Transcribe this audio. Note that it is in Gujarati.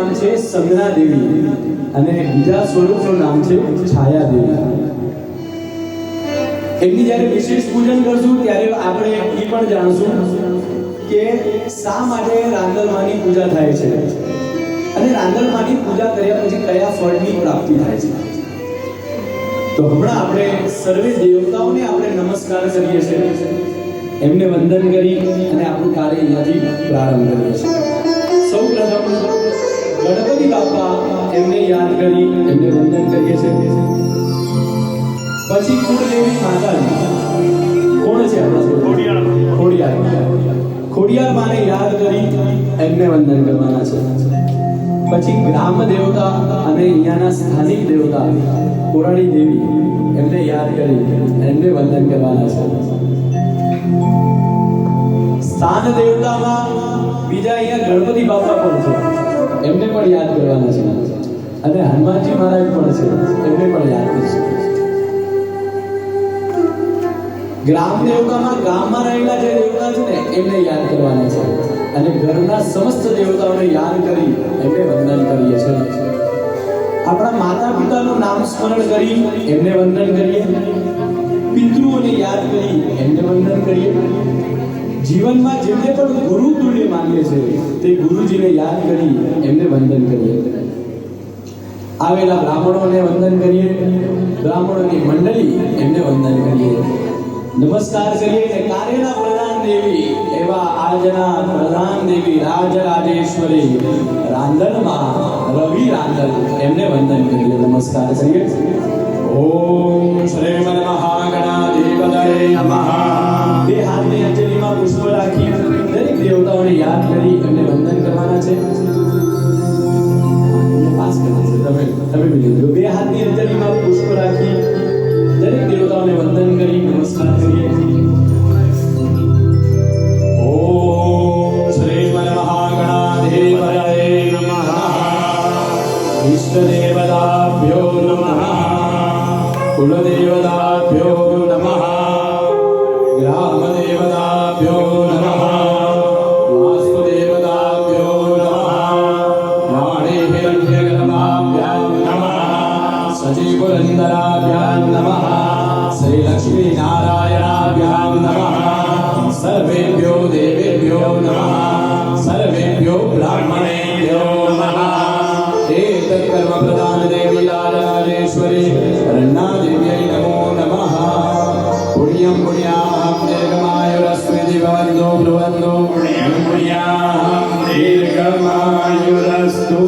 નામ છે સંજ્ઞા દેવી અને બીજા સ્વરૂપનું નામ છે છાયા દેવી. એમની જ્યારે વિશેષ પૂજન કરશું ત્યારે આપણે એ પણ જાણશું કે શા માટે રાંદલમાની પૂજા થાય છે અને રાંદલમાની પૂજા કર્યા પછી કયા ફળની પ્રાપ્તિ થાય છે. તો હમણાં આપણે સર્વે દેવતાઓને આપણે નમસ્કાર કરીએ છીએ, એમને વંદન કરી અને આપણું કાર્ય અહીંયાથી પ્રારંભ કરીએ છીએ. સૌ પ્રથમ ગણપતિ બાપા એમને યાદ કરી એમને વંદન કરીએ છીએ. પછી કુળદેવી માતાજી કોણ છે આપણા ખોડિયાર માને યાદ કરી એમને વંદન કરવાના છે. પછી ગ્રામ દેવતા અને અહીંયાના સ્થાનિક દેવતા કોરાડી દેવી એમને યાદ કરી એમને વંદન કરવાના છે. સ્થાન દેવતામાં બીજા અહીંયા ગણપતિ બાપા પણ છે, એમને પણ યાદ કરવાના છે. અને હનુમાનજી મહારાજ પણ છે, એમને પણ યાદ કરીશું. ગ્રામ દેવતામાં ગામમાં રહેલા જે દેવતા છે ને એમને યાદ કરવાના છે. અને ઘરના સમસ્ત દેવતાઓને યાદ કરી એમને વંદન કરીએ છીએ. આપણા માતા પિતાનું નામ સ્મરણ કરી એમને વંદન કરીએ. પિતૃઓને યાદ કરી એમને વંદન કરીએ. જીવનમાં જેમને પણ ગુરુ તુલ્ય માનીએ છે તે ગુરુજીને યાદ કરી એમને વંદન કરીએ. આવેલા બ્રાહ્મણોને વંદન કરીએ. બ્રાહ્મણોની મંડળી એમને વંદન કરીએ. નમસ્કાર કરીએ કે કાર્યના પ્રધાન દેવી એવા આજના પ્રધાન દેવી રાજરાજેશ્વરી રાંદલમાં રવિ રાંદલ એમને વંદન કરીએ. નમસ્કાર કરીએ. ઓમ શ્રી મહાગણાધિપતયે નમઃ. બે હાથની અંજલિમાં પુષ્પ રાખી દરેક દેવતાઓને યાદ કરી એમને વંદન કરવાના છે. પાસ કરવાના છે. તમે બીજું બે હાથની અંજલિમાં પુષ્પ રાખી દરેક દેવતાઓને વંદન કરી નમસ્કાર કરીએ. ઓમ શ્રી મહાગણાધિપતયે નમઃ. ઇષ્ટદેવતાભ્યો નમઃ. કુલદેવતાભ્યો નમઃ. ગ્રામદેવતાભ્યો નમઃ. વાસ્તુદેવતાભ્યો નમઃ. વાણીહિરણ્યગર્ભાભ્યાં નમઃ. સજીવરંદરાભ્યાં નમઃ. શ્રી લક્ષ્મી નારાયણાભ્યાં નમઃ. સર્વેભ્યો દેવેભ્યો નમઃ. સર્વેભ્યો બ્રાહ્મણેભ્યો નમઃ. એતત્ કર્મ પ્રધાન દેવી રાજરાજેશ્વરી રણ્ણાદેવ્यै નમો નમઃ. પુણ્યં પુણ્યાહં દીર્ઘમાયુરસ્તુ જીવંતો બ્રુવંતો પુણ્યં પુણ્યાહં દીર્ઘમાયુરસ્તુ.